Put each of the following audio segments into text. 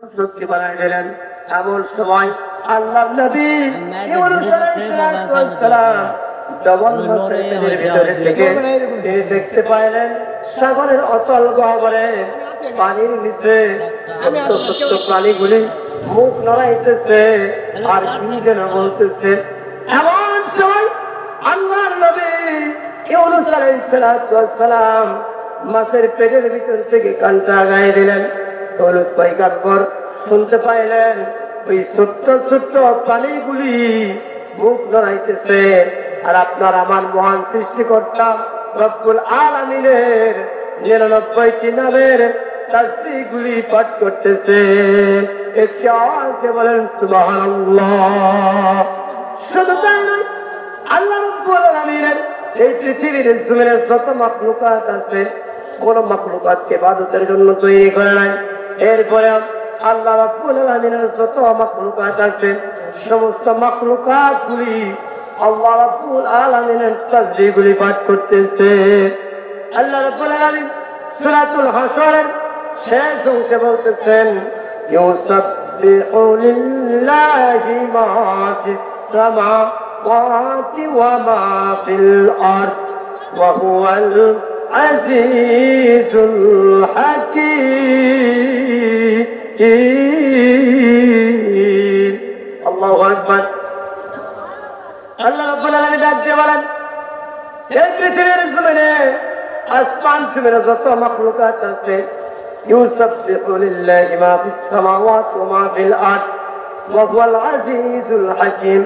শক্তি বানাই দিলেন। এমন সময় আল্লাহ নবী ইউনূস আলাইহিস সালাম ডবল মাছের পেটের ভিতরে থেকে তিনি দেখতে পাইলেন সাগরের অতল গহ্বরে পানির নিচে ছোট্ট ছোট্ট প্রাণীগুলি মুখ নড়াইতেছে আর কি যেন বলতেছে। এমন সময় আল্লাহর নবী ইউনূস আলাইহিস সালাম মাছের পেটের ভিতর থেকে কানটা আগায় দিলেন। হলুদ পয়গাম্বর শুনতে পাইলেন ওই ছোট্ট ছোট্ট প্রাণীগুলি মুখ নড়াইতেছে আর আপনার আমার মহান সৃষ্টিকর্তা রব্বুল আলামিনের 99টি নামের তাসবিহগুলি পাঠ করতেছে। একটি আওয়াজে বলেন সুবহানাল্লাহ। শুধু তাই নয়, আল্লাহ রব্বুল আলামিনের এই পৃথিবীর জমিনে যত মাখলুকাত আছে কোন মাখলুকাতকে ইবাদতের জন্য তৈরি করে নাই। এরপরে আল্লাহ রাব্বুল আলামিনের যত মাখলুকাত আছে সমস্ত মাখলুকাতগুলি আল্লাহ রাব্বুল আলামিনের তাসবিহগুলি পাঠ করতেছে। আল্লাহ রাব্বুল আলামিন সূরাতুল হাসরের শেষ অংশে বলতেছেন ইউসাব্বিহু লিল্লাহি মা ফিস সামাওয়াতি ওয়া মা ফিল আরদ ওয়া হুয়াল আজিজুল হাকীম। আল্লাহু আকবার। আল্লাহ রাব্বুল আলামিন ডাকতে বলেন এই পৃথিবীর জমিনে আসমান জমিনে যত মাখলুকাত আছে ইউসাব্বিহু লিল্লাহি মা ফিস সামাওয়াতি ওয়া মা ফিল আরদ ওয়া হুয়াল আজিজুল হাকীম।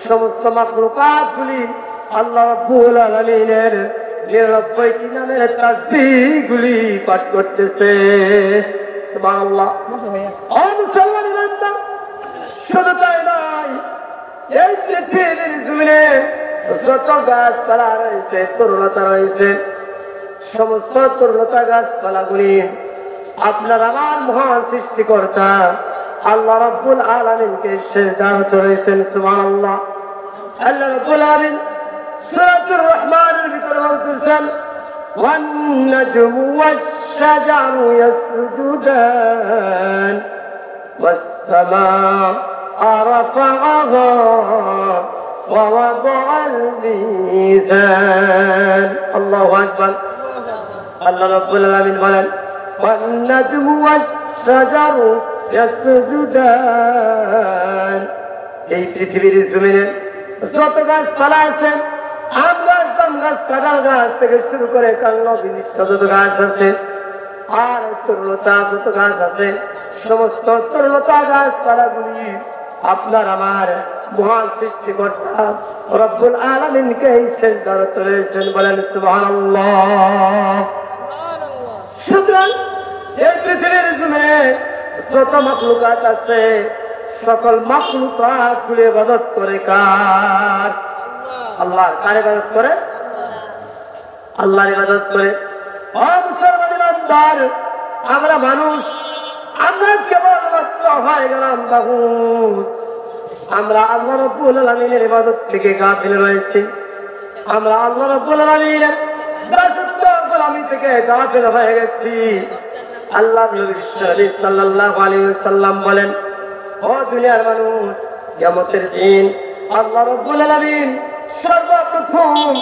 সমস্ত মাখলুকাতগুলি আল্লাহ রাব্বুল আলামিনের 99টি নামের তাসবিহগুলি পাঠ করতেছে। সুবহানাল্লাহ। শুধু তাই নয়, এই পৃথিবীর জমিনে যত গাছপালা রয়েছে তরুলতা রয়েছে সমস্ত তরুলতা গাছপালাগুলি আপনার আমার মহান সৃষ্টিকর্তা আল্লাহ রাব্বুল আলামিনকে সিজদারত রয়েছেন। সুবহানাল্লাহ। আল্লাহ রাব্বুল আলামিন সূরাতুর রহমানের ভিতরে বলতেছেন ওয়ান নাজমু ওয়াশ-শাজারু ইয়াসজুদান ওয়াস-সামাআ রাফা'আহা ওয়া ওয়াদা'আল মিজান। আল্লাহু আকবার। আল্লাহ রাব্বুল আলামিন বলেন ওয়ান নাজমু ওয়াশ-শাজারু ইয়াসজুদান। এই পৃথিবীর জমিনে যত গাছপালা আছে আমরা সব গাছ কাঁঠাল গাছ থেকে শুরু করে কাণ্ড বিশিষ্ট যত গাছ আছে আর তরুলতা যত গাছ আছে সমস্ত তরুলতা গাছপালাগুলি আপনার আমার মহান সৃষ্টিকর্তা রব্বুল আলামিনকে সিজদারত রয়েছেন। বলেন সুবহানাল্লাহ। সুতরাং এই পৃথিবীর জমিনে যত মাখলুকাত আছে সকল মাখলুকাতগুলি ইবাদত করে কার? আল্লাহ। কার ইবাদত করে? আল্লাহর ইবাদত করে। আমরা মানুষ আমরা কেবলমাত্র হয়ে গেলাম তাগুত। আমরা আল্লাহ রাব্বুল আলামিনের ইবাদত থেকে গাফিল রয়েছি। আমরা আল্লাহ রাব্বুল আলামিনের দাসত্ব গোলামি থেকে গাফিল হয়ে গেছি। আল্লাহ নবী সাল্লাল্লাহু আলাইহি ওয়াসাল্লাম বলেন ও দুনিয়ার মানুষ কিয়ামতের দিন আল্লাহ রাব্বুল আলামিন সর্বপ্রথম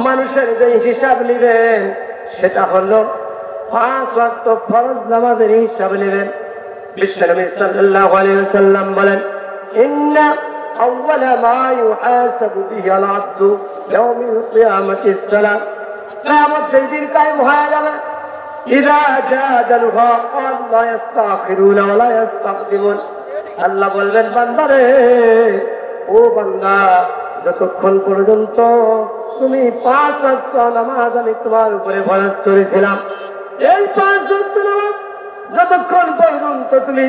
মানুষের যে হিসাব নেবেন সেটা হলো 5 ওয়াক্ত ফরজ নামাজের হিসাব নেবেন। বিশ্বনবী সাল্লাল্লাহু আলাইহি ওয়াসাল্লাম বলেন ইন্না আউওয়ালা মা ইউহাসাবু বিহি আল-আবদু ইয়াউমিল কিয়ামাতিস সালাত। কিয়ামতের দিন কায়েম হয়ে যাবে ইযা জাদালুহা ক্বাল লা ইস্তাখিরুনা ওয়া লা ইস্তাকদিমুন। আল্লাহ বলবেন বান্দারে ও বান্দা যতক্ষণ পর্যন্ত তুমি 5 ওয়াক্ত নামাজ আমি তোমার উপরে ফরজ করেছিলাম এই 5 ওয়াক্ত নামাজ যতক্ষণ পর্যন্ত তুমি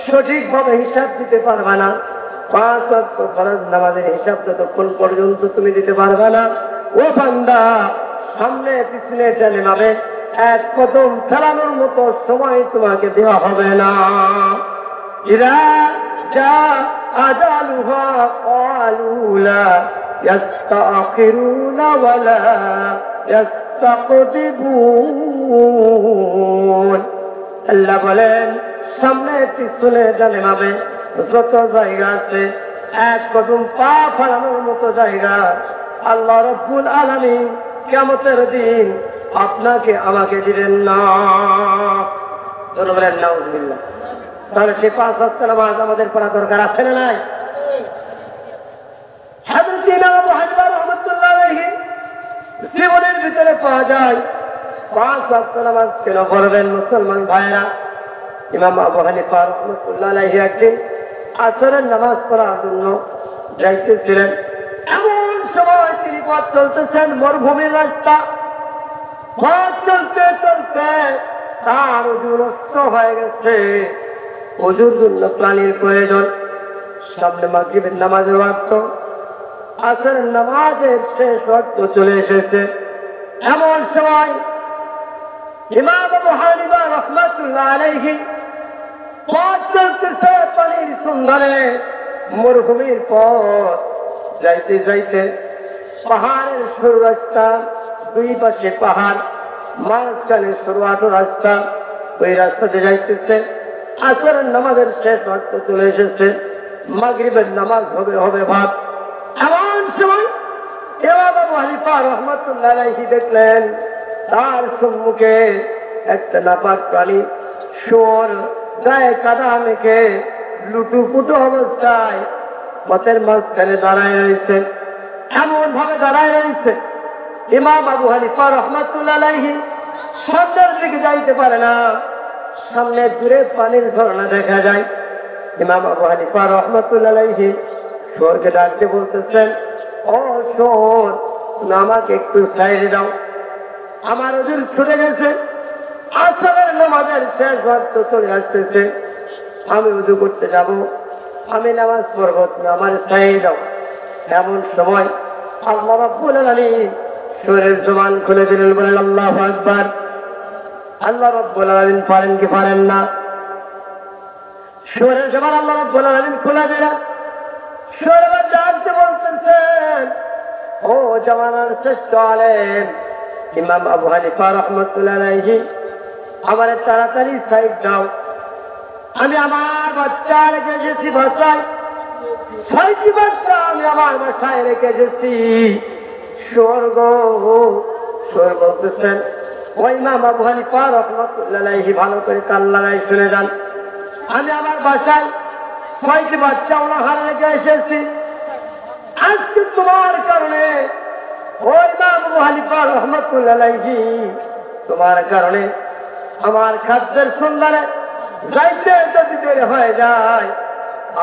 সঠিকভাবে হিসাব দিতে পারবে না 5 ওয়াক্ত ফরজ নামাজের হিসাব যতক্ষণ পর্যন্ত তুমি দিতে পারবে না ও বান্দা সামনে পিছনে টেনে নামে এক কদম ফেলানোর মতো সময় তোমাকে দেওয়া হবে না। ইযা জা আজালুহা ক্বালু লা ইস্তাখিরুনা ওয়া লা ইস্তাকদিমুন। আল্লাহ বলেন সামনে পিছনে ডানে বামে যত জায়গা আছে এক কদম পা ফেলানোর মতো জায়গা আল্লাহ রাব্বুল আলামিন কিয়ামতের দিন আপনাকে আমাকে দিবেন না। বলেন নাউজুবিল্লাহ। তাহলে সে 5 ওয়াক্ত নামাজ আমাদের পড়া দরকার আছে না নাই? হযরত ইমাম আবু হানিফা রাহমাতুল্লাহ আলাইহি জীবনের ভিতরে পাওয়া যায় 5 ওয়াক্ত নামাজ কেন পড়বেন মুসলমান ভাইরা। ইমাম আবু হানিফা রাহমাতুল্লাহ আলাইহি একদিন আসরের নামাজ পড়ার জন্য যাইতেছিলেন। এমন সময় তিনি পথ চলতেছেন, মরুভূমির রাস্তা। পথ চলতে চলতে তার ওযু নষ্ট হয়ে গেছে। ওযুর জন্য পানির প্রয়োজন। সামনে মাগরিবের নামাজের ওয়াক্ত, আসরের নামাজের শেষ ওয়াক্ত চলে এসেছে। এমন সময় ইমাম আবু হানিফা রাহমাতুল্লাহ আলাইহি পথ চলতেছে পানির সন্ধানে, মরুভূমির পথ। যাইতে যাইতে পাহাড়ের সরু রাস্তা, দুই পাশে পাহাড়, মাঝখানে সরু আটো রাস্তা। ওই রাস্তাতে যাইতেছে। আসরের নামাজের শেষ ওয়াক্ত চলে এসেছে। মাগরিবের নামাজ হবে ভাত। এমন সময় ইমাম আবু হানিফা রাহমাতুল্লাহ আলাইহি দেখলেন তার সম্মুখে একটা নাপাক প্রাণী শুয়োর গায়ে কাদা মেখে লুটুপুটু অবস্থায় পথের মাঝখানে দাঁড়ায় রয়েছে। এমন ভাবে দাঁড়ায় রয়েছে ইমাম আবু হানিফা রাহমাতুল্লাহ আলাইহি সামনের দিকে যাইতে পারে না। সামনে দূরে পানির ঝর্ণা দেখা যায়। ইমাম আবু হানিফা রাহমাতুল্লাহ আলাইহি শুয়োরকে ডাকতে বলতেছেন, ও শুয়োর, আমাকে একটু সাইডে দাও, আমার ওযু ছুটে গেছে। আসরের নামাজের শেষ ওয়াক্ত চলে আসতেছে, আমি ওযু করতে যাব, আমি নামাজ পড়ব, তুমি আমার সাইডে দাও। এমন সময় আল্লাহ রাব্বুল আলামিন শুয়োরের জবান খুলে দিলেন। বলেন আল্লাহু আকবার। আল্লাহ রাব্বুল আলামিন পারেন কি পারেন না? শুয়োরের জবান আল্লাহ রাব্বুল আলামিন খুলে দিলেন। শুয়োর ডাকতে বলতেছেন, ও জামানার শ্রেষ্ঠ আলেম ইমাম আবু হানিফা রাহমাতুল্লাহ আলাইহি, আমারে তাড়াতাড়ি সাইড দাও, আমি আমার বাচ্চা রেখে এসেছি বাসায়। 6টি বাচ্চা আমি আমার বাসায় রেখে এসেছি। শুয়োর বলতেছেন, ও ইমাম আবু হানিফা রাহমাতুল্লাহ আলাইহি, ভালো করে কান লাগাই শুনে যান, আমি আমার বাসায় 6টি বাচ্চা ওনার রেখে এসেছি। আজকে তোমার কারণে, ও ইমাম আবু হানিফা রাহমাতুল্লাহ আলাইহি, তোমার কারণে আমার খাদ্যের সন্ধানে যাইতে যদি দেরি হয়ে যায়,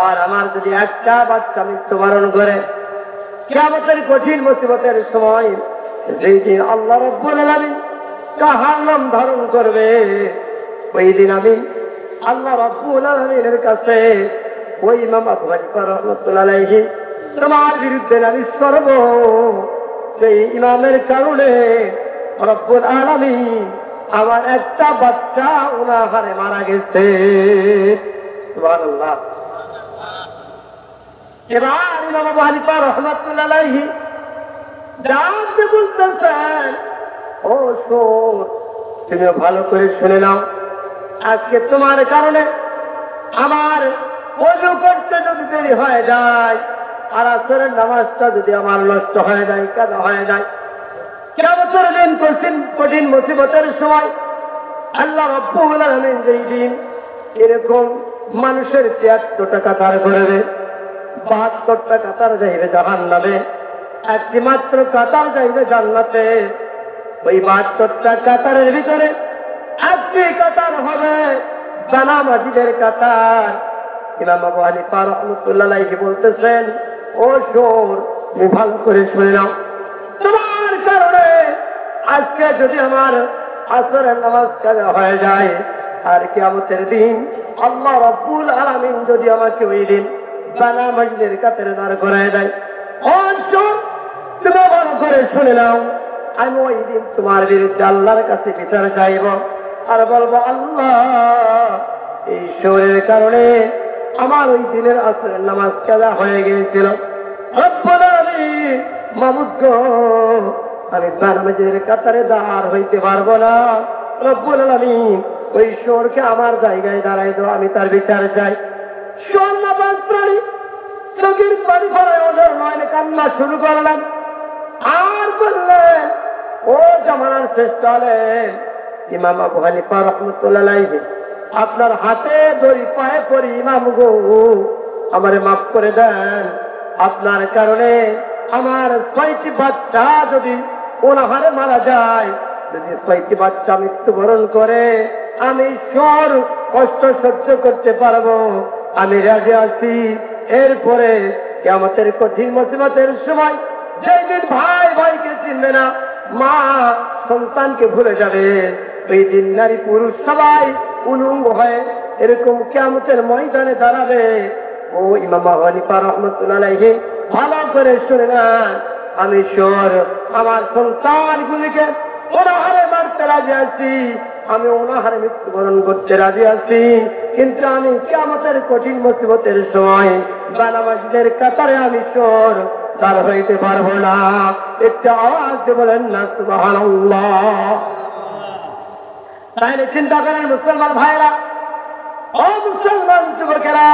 আর আমার যদি একটা বাচ্চা মৃত্যুবরণ করে, কিয়ামতের কঠিন মুসিবতের সময় যেই দিন আল্লাহ রাব্বুল আলামিন জাহান্নাম ধারণ করবে, ওই দিন আমি আল্লাহ রাব্বুল আলামিনের কাছে ওই ইমাম আবু হানিফা রাহমাতুল্লাহ আলাইহি তোমার বিরুদ্ধে নালিশ করব। সেই ইমামের কারণে রব্বুল আলামিন আমার একটা বাচ্চা ওনার হারে মারা গেছে। সুবহানাল্লাহ। এবার ইমাম আবু হানিফা রাহমাতুল্লাহ আলাইহি ডাকতে বলতেছেন, ও শুয়োর, তুমি ভালো করে শুনে নাও, আজকে তোমার কারণে আমার ওযু করতে যদি দেরি হয়ে যায়, আর আসরের নামাজটা যদি আমার নষ্ট হয়ে যায়, কাজা হয়ে যায়, কিয়ামতের দিন কঠিন মুসিবতের সময় আল্লাহ রাব্বুল আলামিন যেই দিন এরকম মানুষের 73টা কাতার করবে, 72টা কাতার যাইবে জাহান্নামে, একটি মাত্র কাতার যাইবে জান্নাতে। ওই 72টা কাতারের ভিতরে একটি কাতার হবে জানামাজিদের কাতার। ইমাম আবু হানিফা রাহমাতুল্লাহ আলাইহি বলতেছেন, ও শুয়োর, তুমি ভালো করে শুনে নাও, তোমার কারণে আজকে যদি আমার আসরের নামাজ কাজা হয়ে যায়, আর কিয়ামতের দিন আল্লাহ রাব্বুল আলামিন যদি আমাকে ওই দিন জানামাজিদের কাতারে দাঁড় করায় দেয়, ও শুয়োর, তুমি ভালো করে শুনে নাও, আমি ওই দিন তোমার বিরুদ্ধে আল্লাহর কাছে বিচার চাইব, আর বলবো, আল্লাহ, এই শুয়োরের কারণে আমার ওই দিনের আসরের নামাজ কাজা হয়ে গিয়েছিল। রব্বুল আলামিন, মাবুদ গো, আমি জানামাজিদের কাতারে দাঁড় হইতে পারবো না। রব্বুল আলামিন, ওই শুয়োরকে আমার জায়গায় দাঁড়াই দাও, আমি তার বিচার চাই। শুয়োর নাপাক প্রাণী চোখের পানি ভরে ওদের নয়নে কান্না শুরু করলেন আর বললেন, ও জামানার শ্রেষ্ঠ আলেম ইমাম আবু হানিফা রাহমাতুল্লাহ আলাইহি, আপনার হাতে ধরি পায়ে পড়ি ইমাম গো, আমারে মাফ করে দেন। আপনার কারণে আমার 6টি বাচ্চা যদি অনাহারে মারা যায়, যদি 6টি বাচ্চা মৃত্যুবরণ করে, আমি সর কষ্ট সহ্য করতে পারবো, আমি রাজি আছি। এরপরে কিয়ামতের কঠিন মুসিবতের সময় যেদিন ভাই ভাইকে চিনবে না, মা সন্তানকে ভুলে যাবে, ওই দিন নারী পুরুষ সবাই উলঙ্গ হয়ে এরকম কিয়ামতের ময়দানে দাঁড়াবে। ও ইমাম আবু হানিফা রাহমাতুল্লাহ আলাইহি, ভালো করে শুনে না, আমি সর আমার সন্তানগুলিকে অনাহারে মারতে রাজি আছি, আমি অনাহারে মৃত্যুবরণ করতে রাজি আছি, কিন্তু আমি কিয়ামতের কঠিন মুসিবতের সময় জানামাজিদের কাতারে আমি সর তার হইতে পারবো না। একটা আওয়াজ বলেন না সুবহানাল্লাহ। তাহলে চিন্তা করেন মুসলমান ভাইরা, ও মুসলমান যুবকেরা,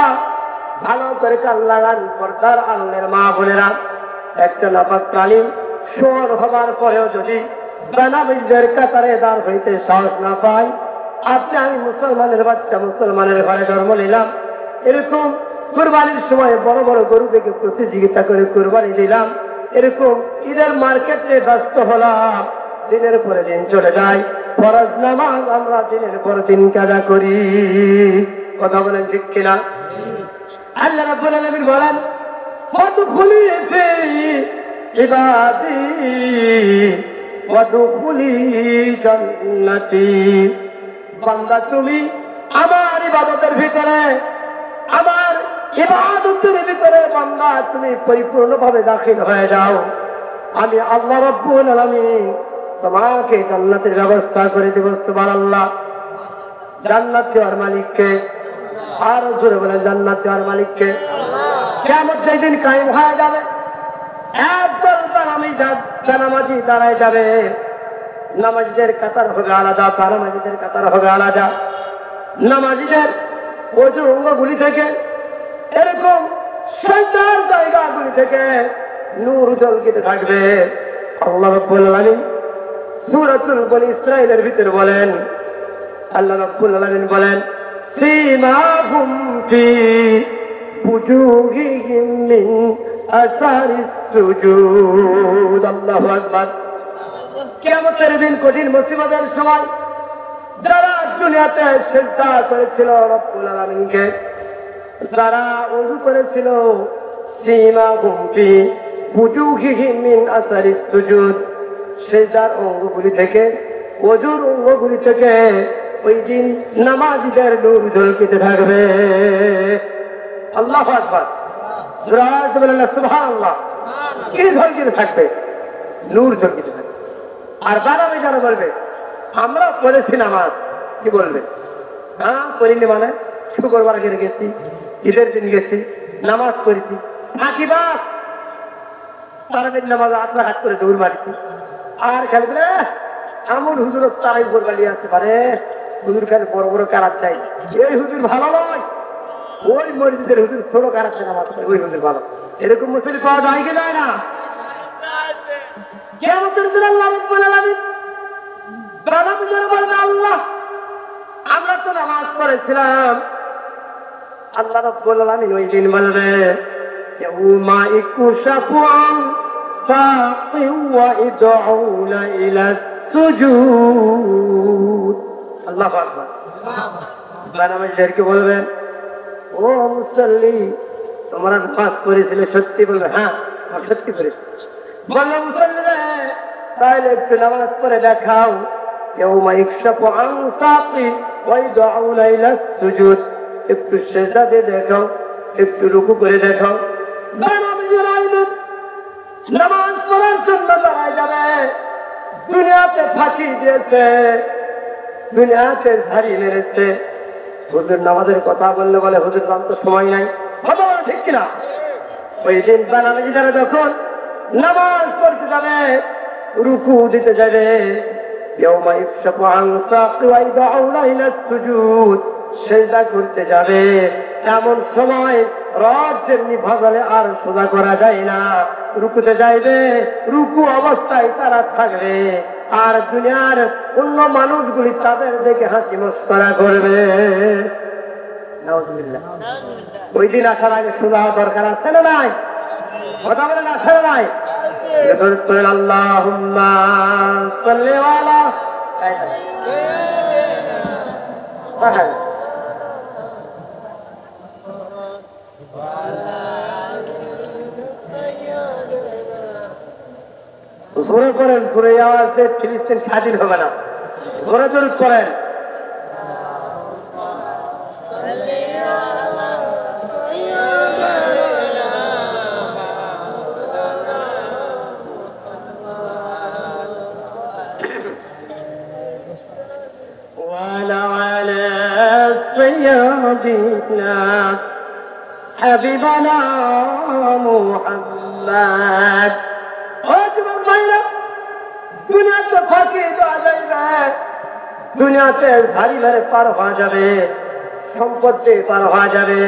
ভালো করে কান লাগান, পর্দার আলের মা বোনেরা। একটা নাপাক প্রাণী শুয়োর হবার পরেও যদি জানামাজিদের কাতারে দাঁড় হইতে সাহস না পায়, আপনি আমি মুসলমানের বাচ্চা, মুসলমানের ঘরে জন্ম নিলাম, এরকম কুরবানির সময় বড় বড় গরু থেকে প্রতিযোগিতা করে কুরবানি দিলাম, এরকম ঈদের মার্কেটে ব্যস্ত হলাম, দিনের পরে দিন চলে যায়, ফরজ নামাজ আমরা দিনের পর দিন কাজা করি। কথা বলেন ঠিক কিনা? আল্লাহ রাব্বুল আলামিন বলেন, ফাদখুলি ফি ইবাদি ওয়াদখুলি জান্নাতি। বান্দা তুমি আমার ইবাদতের ভিতরে, আমার ইবাদতের ভিতরে বান্দা তুমি পরিপূর্ণভাবে দাখিল হয়ে যাও, আমি আল্লাহ রাব্বুল আলামিন তোমাকে জান্নাতের ব্যবস্থা করে দেব। সুবহানাল্লাহ। জান্নাত দেওয়ার মালিককে, আর জোরে বলে জান্নাত দেওয়ার মালিককে। কিয়ামত যেদিন কায়েম হয়ে যাবে, একদল জানামাজি দাঁড়ায় যাবে, নামাজীদের কাতার হবে আলাদা, তানামাজীদের কাতার হবে আলাদা। নামাজীদের ওযু অঙ্গগুলি থেকে এরকম শয়তান জায়গাগুলি থেকে নূর ঝলকিতে থাকবে। আল্লাহ রাব্বুল আলামিন সূরাতুল বনী ইসরাঈলের ভিতরে বলেন, আল্লাহ রাব্বুল আলামিন বলেন, সীমাহুম ফি উজুহিহিম মিন আসারিস সুজুদ। আল্লাহু আকবার। কিয়ামতের দিন কঠিন মুসিবতের সময় যারা দুনিয়াতে সিজদা করেছিল রব্বুল আলামিনকে, যারা ওযু করেছিল, সীমাহুম ফি উজুহিহিম মিন আসারিস সুজুদ, সিজদার অঙ্গগুলি থেকে, ওযুর অঙ্গগুলি থেকে ওই দিন নামাজীদের নূর ঝলকিতে থাকবে। আল্লাহু আকবার। জোরে বলেন সুবহানাল্লাহ। কি ঝলকিতে থাকবে? নূর ঝলকিতে থাকবে। আর বারাবে যারা বলবে আমরা পড়েছি নামাজ, কি বলবে? হ্যাঁ পড়িনি মানে শুক্রবার আগে গেছি, ঈদের দিন গেছি, নামাজ পড়েছি, ফাঁকিবাজ, তারাবির নামাজ 8 রাকাত করে দৌড় মারছি। আর খেলবে এমন হুজুর তারাই বলবালি আসতে পারে, হুজুর খেলে বড় বড় কারাত চাই, এই হুজুর ভালো নয়, ওই মসজিদের হুজুর ছোট কারাতে নামাজ পড়ে, ওই হুজুর ভালো। এরকম মুসলিম পাওয়া যায় কি যায় না? আল্লাহ আমরা তো নামাজ পড়েছিলাম, আল্লাহ রাব্বুল আলামিন ওই দিন বলবে, ইয়াউমা ইকুশাফু আন সাকি ওয়া ইদউনা ইলা সুজুদ। আল্লাহু আকবার। জানামাজদেরকে বলবেন, ও মুসল্লি তোমরা নামাজ পড়েছিলে সত্যি? বলবে হ্যাঁ সত্যি পড়েছি। বললো মুসল্লি রে তাহলে একটু নামাজ পড়ে দেখাও। ইয়াউমা ইকুশাফু আন সাকি ওয়া ইদউনা ইলা সুজুদ, একটু সিজদা দিয়ে দেখাও, একটু রুকু করে দেখাও। নামাজ পড়ার জন্য দাঁড়ায় যাবে, দুনিয়াতে ফাঁকি দিয়েছে, দুনিয়াতে ঝাড়ি মেরেছে। হুজুর নামাজের কথা বললে বলে হুজুর নাম তো সময় নাই, কথা বলে ঠিক কিনা? ওই দিন জানামাজি যারা যখন নামাজ পড়তে যাবে, রুকু দিতে যাবে, ইয়াউমা ইফশাকু আন সাকি ওয়া ইয়াদউনা ইলা সুজুদ, সিজদা করতে যাবে এমন সময় রব যেমনি ভাবে আর সোজা করা যায় না, রুকুতে যাইবে রুকু অবস্থায় তারা থাকবে, আর দুনিয়ার অন্য মানুষগুলি তাদের দেখে হাসি মস্করা করবে। নাউজুবিল্লাহ। ওই দিন আসার আগে সোজা দরকার আছে না নাই? কথা বলেন আছে না নাই? আল্লাহুম্মা সাল্লি আলা জোরে করেন, জোরে আওয়াজে ফিলিস্তিন স্বাধীন হবে না, জোরে জোরে করেন। হাবিবানা মুহাম্মদ। দুনিয়াতে ফাঁকি দেওয়া যাইবে, দুনিয়াতে ঝাড়ি মেরে পার হওয়া যাবে, সম্পত্তি পার হওয়া যাবে,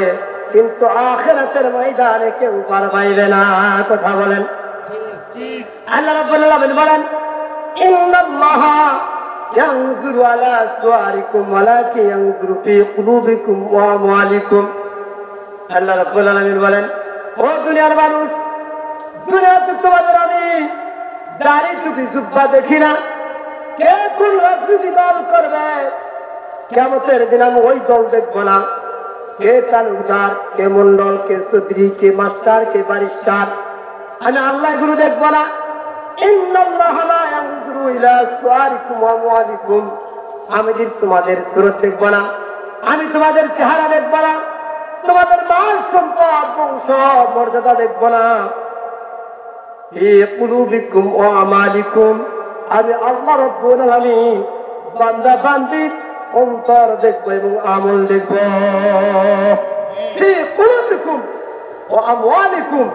কিন্তু আখিরাতের ময়দানে কেউ পার পাইবে না। কথা বলেন। আল্লাহ রাব্বুল আলামিন বলেন, ইন্নাল্লাহা ইয়ানজুরু আলা সুওয়ারিকুম ওয়ালাকিন ইয়ানজুরু ফি কুলুবিকুম ওয়া আমওয়ালিকুম। আল্লাহ রাব্বুল আলামিন বলেন, ও দুনিয়ার মানুষ, দুনিয়াতে তোমাদের আমি দাড়ি টুপি জুব্বা দেখি না, কে কোন রাজনীতি দল করবে, কিয়ামতের দিন আমি ওই দল দেখবো না। কে তালুকদার, কে মন্ডল, কে চৌধুরী, কে মাস্টার, কে ব্যারিস্টার, আমি আল্লাহ গুরু দেখবো না। ইন্নাল্লাহা লা ইয়ানজুরু ইলা সুওয়ারিকুম ওয়া আমওয়ালিকুম, আমি তোমাদের সুরত দেখবো না, আমি তোমাদের চেহারা দেখবো না, তোমাদের মাল সম্পদ বংশ মর্যাদা দেখবো না। ফি কুলুবিকুম ওয়া আমালিকুম, আমি আল্লাহ রাব্বুল আলামিন বান্দা বান্দির অন্তর দেখবো এবং আমল দেখবো। ফি কুলুবিকুম ওয়া আমওয়ালিকুম,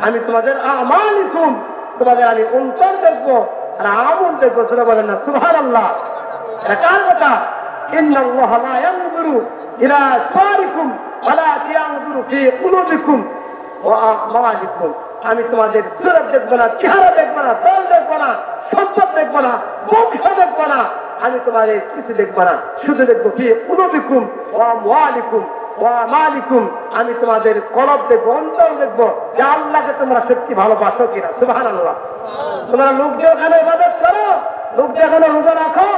আমি তোমাদের আমালিকুম, তোমাদের আমি অন্তর দেখবো আর আমল দেখবো। সেটা বলেন না সুবহানাল্লাহ। এটা কার কথা? ইন্নাল্লাহা লা ইয়ানজুরু ইলা সুওয়ারিকুম ওয়ালাকিন ইয়ানজুরু ফি কুলুবিকুম ওয়া আমালিকুম, আমি তোমাদের সুরত দেখবো না, চেহারা দেখবো না, দল দেখবো না, সম্পদ দেখবো না, বংশ দেখবো না, আমি তোমাদের কিছু দেখবো না, শুধু দেখবো ফি কুলুবিকুম ওয়া আমওয়ালিকুম ওয়া আমালিকুম, আমি তোমাদের কলব দেখবো, অন্তর দেখবো, যে আল্লাহকে তোমরা সত্যি ভালোবাসো কিনা। সুবহানাল্লাহ। তোমরা লোক যে ওখানে ইবাদত করো, লোক যে ওখানে রোজা রাখো,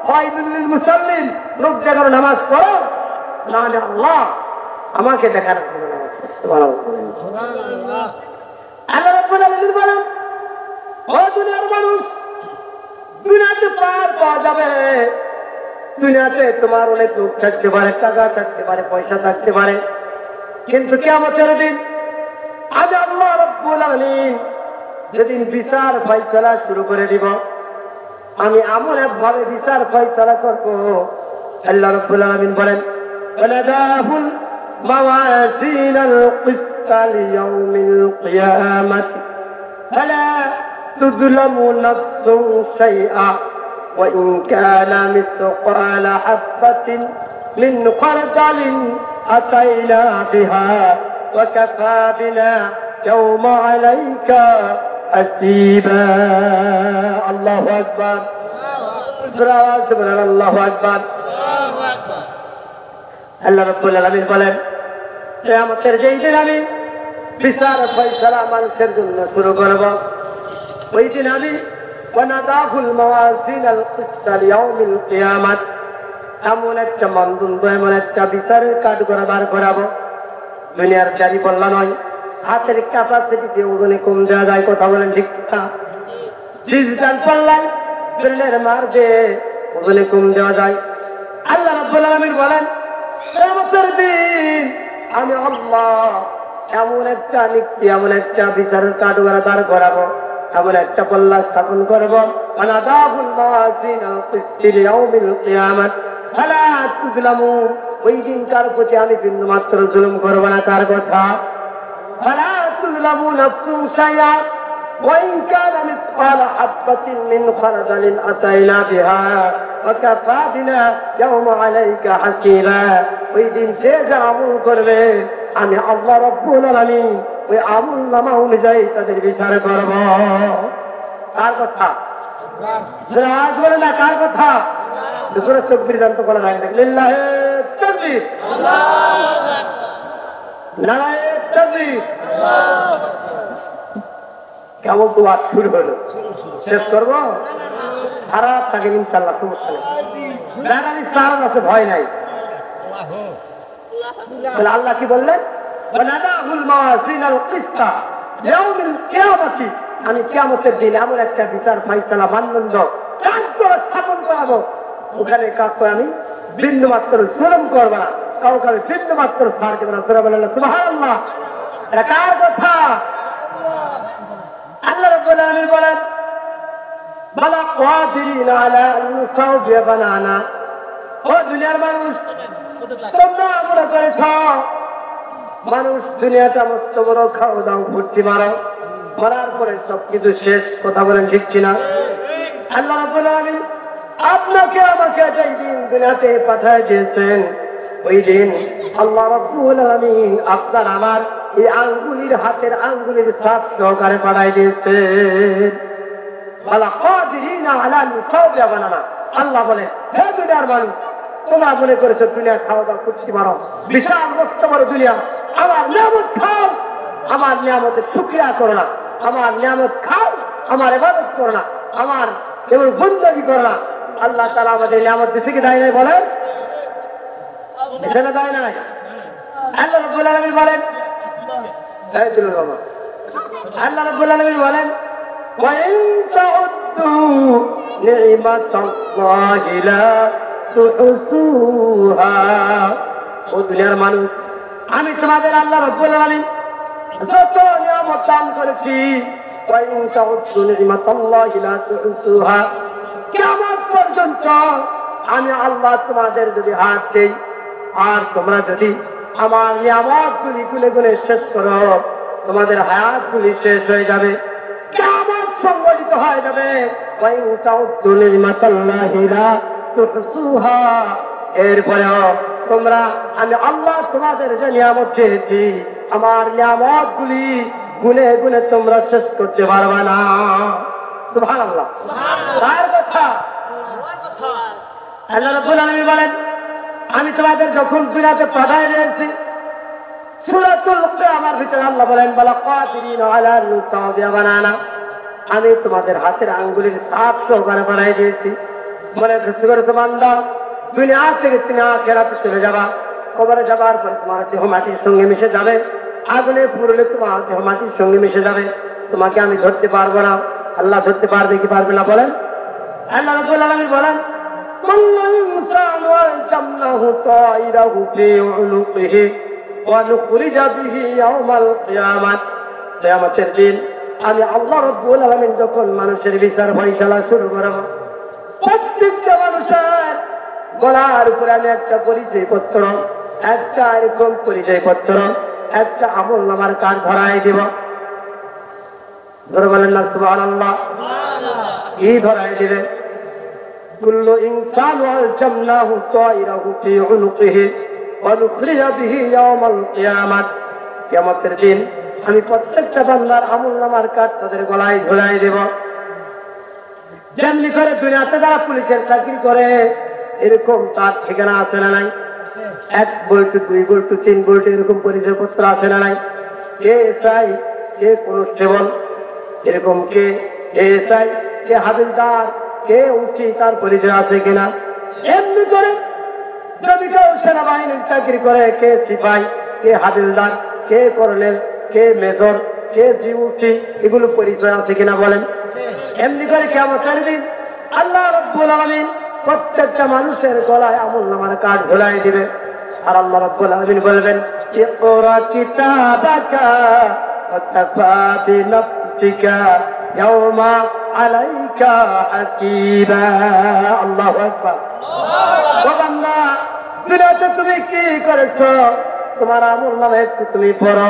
ফায়দুল লিল মুসাল্লিন, লোক যে ওখানে নামাজ পড়ো, নাহলে আল্লাহ আমাকে দেখার। সুবহানাল্লাহ। আল্লাহ রাব্বুল আলামিন বলেন, ও দুনিয়ার মানুষ, দুনিয়াতে পার পাওয়া যাবে, দুনিয়াতে তোমার অনেক লোক থাকতে পারে, টাকা থাকতে পারে, পয়সা থাকতে পারে, কিন্তু কিয়ামতের দিন আমি আল্লাহ রাব্বুল আলামিন যেদিন বিচার ফয়সালা শুরু করে দিব, আমি এমন একভাবে বিচার ফয়সালা করব। আল্লাহ রাব্বুল আলামিন বলেন, ওয়ালাদাহুল মাওয়াজিনাল কিসতা লিয়াউমিল কিয়ামাতি ফালা তুযলামু নাফসুন শাইআ ওয়া ইন কানা মিথকালা হাববাতিন মিন খারদালিন আতাইনা বিহা ওয়া কাফা বিনা ইয়াওমা আলাইকা হাসিবা। আল্লাহু আকবার। আল্লাহু আকবার। আল্লাহ রাব্বুল আলামিন বলেন, কিয়ামতের যেই দিন আমি বিচার ফয়সালা মানুষের জন্য শুরু করব, ওই দিন আমি ওয়ানাদাহুল মাওয়াজিনাল কিসতা লিয়াউমিল কিয়ামাত, এমন একটা মানদণ্ড, এমন একটা বিচারের কাঠগড়া বার করাবো। দুনিয়ার জারি বললা নয়, হাতের ক্যাপাসিটিতে ওজনে কম দেওয়া যায়। কথা বলেন ঠিক না? ডিজিটাল পাল্লায় ব্রেনের মার দিয়ে ওজনে কম দেওয়া যায়। আল্লাহ রাব্বুল আলামিন বলেন, কিয়ামতের দিন আমি আল্লাহ এমন একটা নীতি, এমন একটা বিচারের কাঠগড়া দাঁড় করাবো, এমন একটা পাল্লা স্থাপন করবো, ওয়ানাদাহুল মাওয়াজিনাল কিসতা লিয়াউমিল কিয়ামাত ফালা তুযলামু, ওই দিনকার প্রতি আমি বিন্দু মাত্র জুলুম করবো না। তার কথা ফালা তুযলামু নাফসুন শাইআ, وإن كان مثقال حبة من خردل أتينا بها وكفى بنا يوم عليك حسيبا ওই দিন যে যা আমল করবে আমি আল্লাহ রাব্বুল আলামিন ওই আমল নামা অনুযায়ী তাদের বিচার করব। কার কথা? আজ বলে না কার কথা? দুপুরে তকবীর জানতে বলা যায় না। লিল্লাহি তাকবীর, নারায়ে তাকবীর। কেমন তো আজ শুরু হলো, শেষ করবো? খারাপ থাকে ইনশাল্লাহ, সমস্যা নেই। জানার ইসলাম আছে, ভয় নাই। আল্লাহ কি বললেন? আমি কিয়ামতের দিন এমন একটা বিচার ফাইসালা মানদণ্ড স্থাপন করাবো, ওখানে কাউকে আমি বিন্দু মাত্র জুলুম করবো না, কাউকে আমি বিন্দু মাত্র ছাড় দেবো না। সুবহানাল্লাহ। এটা কার কথা? আল্লাহ রাব্বুল আলামিন বলেন বালা কাদিরিনা আলা আন নুসাউবিয়া বানানা। ও দুনিয়ার মানুষ, তোমরা মনে করেছ মানুষ দুনিয়াটা মস্ত বড়, খাও দাও ফুর্তি মারো, মরার পরে সবকিছু শেষ। কথা বলেন ঠিক কিনা? আল্লাহ রাব্বুল আলামিন আপনাকে আমাকে যেই দিন দুনিয়াতে পাঠিয়ে দিয়েছেন, ওই দিন আল্লাহ রাব্বুল আলামিন আপনার আমার এই আঙ্গুলির হাতের আঙ্গুলির ছাপ সহকারে পাঠাই দিয়েছেন। আল্লাহ বলে, হে দুনিয়ার মানুষ, তোমরা মনে করেছো দুনিয়া খাওয়া দাওয়া ফুর্তি মারো, বিশাল মস্ত বড় দুনিয়া, আমার নিয়ামত খাও, আমার নিয়ামতের শুকরিয়া করো না, আমার নিয়ামত খাও, আমার ইবাদত করো না, আমার কেবল বন্দেগী করো না। আল্লাহ তাআলা আমাদের নিয়ামত দিতে কি দেয় নাই? বলেন, দিতে দেয় নাই? আল্লাহ রাব্বুল আলামিন বলেন, আল্লাহ রাব্বুল আলামিন বলেন وَإِن تَعُدُّوا نِعْمَةَ اللَّهِ لَا تُحْصُوهَا। ও দুনিয়ার মানুষ, আমি তোমাদের আল্লাহ রাব্বুল আলামিন যত নিয়ামত দান করেছি, وَإِن تَعُدُّوا نِعْمَةَ اللَّهِ لَا تُحْصُوهَا, কিয়ামত পর্যন্ত আমি আল্লাহ তোমাদের যদি হাত দেই আর তোমরা যদি আমার নিয়ামতগুলি গুলে গুলে শেষ করো, তোমাদের হায়াতগুলি শেষ হয়ে যাবে, কিয়ামত সংঘটিত হয়ে যাবে। এরপরেও তোমরা, আমি আল্লাহ তোমাদের যে নিয়ামত দিয়েছি, আমার নিয়ামতগুলি গুনে গুনে তোমরা শেষ করতে পারবে না। সুবহানাল্লাহ। কার কথা? আল্লাহ রাব্বুল আলামিন বলেন, আমি তোমাদের যখন দুনিয়াতে পাঠায় দিয়েছি, সূরাতুল কিয়ামার ভিতরে আল্লাহ বলেন বালা কাদিরিনা আলা আন নুসাউবিয়া বানানা, আমি তোমাদের হাতের আঙ্গুলের ছাপ সহকারে বানাই দিয়েছি। মনে করেছো বান্দা, দুনিয়া থেকে তুমি আখিরাতে চলে যাবা, কবরে যাবার পরে তোমার দেহ মাটির সঙ্গে মিশে যাবে, আগুনে পুড়লে তোমার দেহ মাটির সঙ্গে মিশে যাবে, তোমাকে আমি ধরতে পারবো না। আল্লাহ ধরতে পারবে কি পারবে না? বলেন। আল্লাহ রাব্বুল আলামিন বলেন কুল্লু ইনসানু আলজামনাহু তাইরাহু ফি উনুকিহি ওয়া নুখরিজা বিহি ইয়াওমাল কিয়ামাত। কিয়ামতের দিন আমি আল্লাহ রাব্বুল আলামিন যখন মানুষের বিচার ফয়সালা শুরু করব, প্রত্যেকটা মানুষের গলার উপরে আমি একটা পরিচয়পত্র, একটা এরকম পরিচয়পত্র, একটা আমলনামার কার্ড ধরাই দেব। ধরে বলেন না সুবহানাল্লাহ। কি ধরাই দিবে? কুল্লু ইনসানু আলজামনাহু তাইরাহু ফি উনুকিহি ওয়া নুখরিজা বিহি ইয়াওমাল কিয়ামাত। কিয়ামতের দিন আমি প্রত্যেকটা বান্দার আমলনামার কার্ড তাদের গলায় ঝুলাই দেব। যেমনি করে দুনিয়াতে যারা পুলিশের চাকরি করে, এরকম তার ঠিকানা আছে না নাই? 1 বল্টু 2 বল্টু 3 বল্টু এরকম পরিচয়পত্র আছে না নাই? কে এসআই, কে কনস্টেবল, এরকম কে এসআই, কে হাবিলদার, কে উঠি, তার পরিচয় আছে কিনা? এমনি করে যদি কেউ সেনাবাহিনীর চাকরি করে, কে সিপাই, কে হাবিলদার, কে কর্নেল, কে মেজর, কে জিউসি, এগুলো পরিচয় আছে কিনা? বলেন। এমনি করে কিয়ামতের দিন আল্লাহ রাব্বুল আলামিন প্রত্যেকটা মানুষের গলায় আমলনামার কার্ড ঝুলাই দিবে। আর আল্লাহ রাব্বুল আলামিন বলবেন ইকরা কিতাবাকা ওয়াকাফা বিনাফসিকা ইয়াওমা আলাইকা হাসিবা। আল্লাহু আকবার। ও বান্দা, দুনিয়াতে তুমি কি করেছো তোমার আমলনামা একটু তুমি পড়ো।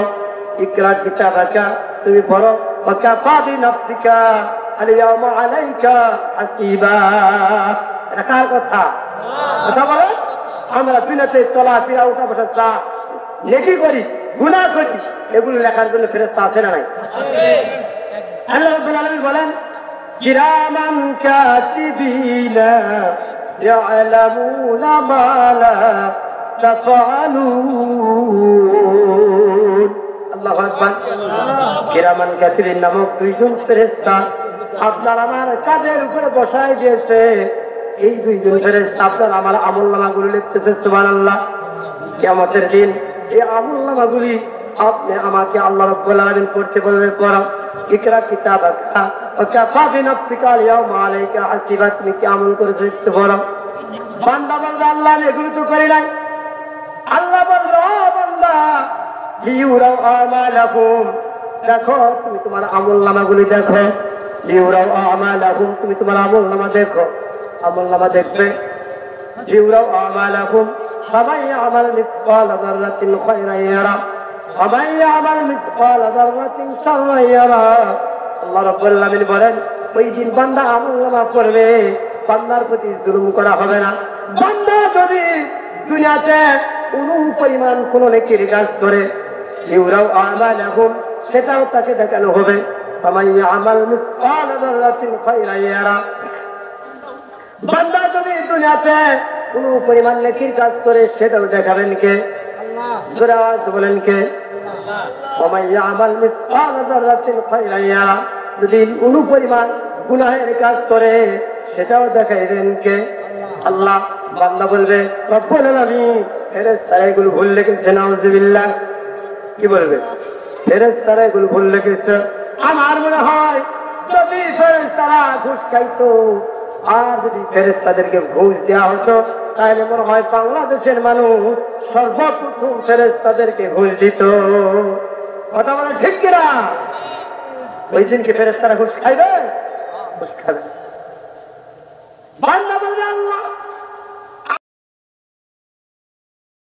ইকরা কিতাবাকা, তুমি পড়ো وكفى بنفسك اليوم عليك حسيبا রাখার কথা বলে আমরা দুনিয়াতে চলাফেরা উঠা বসা চা নেকি করি গুনাহ করি এগুলো লেখার জন্য ফেরেশতা আছে না নাই? আল্লাহ রাব্বুল আলামিন বলেন কিরামান কাতিবিনা ইয়ালামুনা মা লা তাফআলুন। আল্লাহু আকবার। কিরামান কাতিবিন নামক দুইজন ফেরেশতা আপনার আমার কাজের উপরে বসায় দিয়েছে। এই দুইজন ফেরেশতা আপনার আমার আমলনামাগুলো লিখতেছে। সুবহানাল্লাহ। কিয়ামতের দিন এই আমলনামাগুলি আপনি আমাকে আল্লাহ রাব্বুল আলামিন পড়তে বলবে, পড়ো ইকরা কিতাবাকা ওয়া কাফা বিনাফসিকা আল-ইয়াওমা আলাইকা হাসিবা। তুমি কি আমল করেছো একটু পড়ো। বান্দা বলবে আল্লাহ আমি এগুলো তো করি নাই। আল্লাহ বলবে ও বান্দা লিউরাও আমালাকুম, দেখো তুমি তোমার আমলনামাগুলি দেখো। লিউরাও আমালাকুম, তুমি তোমার আমলনামা দেখো। আমলনামা দেখবে। লিউরাও আমালাকুম ফামান ইয়ামাল মিসকালা যাররাতিন খায়রান ইয়ারা ওয়া ইয়ামাল মিসকালা যাররাতিন শাররান ইয়ারা। আল্লাহ রাব্বুল আলামিন বলেন ওই দিন বান্দা আমলনামা পড়বে, বান্দার প্রতি জুলুম করা হবে না। বান্দা যদি দুনিয়াতে কোনো পরিমাণ কোনো নেকির কাজ করে লিউরাও আমালাকুম সেটাও তাকে দেখানো হবে। ফামান ইয়ামাল মিসকালা যাররাতিন খায়রান ইয়ারা। বান্দা যদি দুনিয়াতে কোনো পরিমাণ নেকির কাজ করে সেটাও দেখাবেন কে? আল্লাহ। জোরে আওয়াজ বলেন কে? আল্লাহ। ওয়া ইয়ামাল মিসকালা যাররাতিন খায়রান ইয়ারা। যদি কোনো পরিমাণ গুনাহের কাজ করে সেটাও দেখাইবেন কে? আল্লাহ। বান্দা বলবে রব্বুল আলামিন ফেরেশতারা এগুলো ভুল লিখেছে। নাউযুবিল্লাহ। কি বলবে? ফেরেশতারা এগুলো ভুল লিখেছে। আমার মনে হয় যদি ফেরেশতারা ঘুষ খাইতো আর যদি ফেরেশতাদেরকে ঘুষ দেওয়া হতো তাহলে মনে হয় বাংলাদেশের মানুষ সর্বপ্রথম ফেরেশতাদেরকে ঘুষ দিত। কথা বলে ঠিক কিনা? ওই দিনকে ফেরেশতারা ঘুষ খাইবে? ঘুষ খাবে। বান্দা বলবে আল্লাহ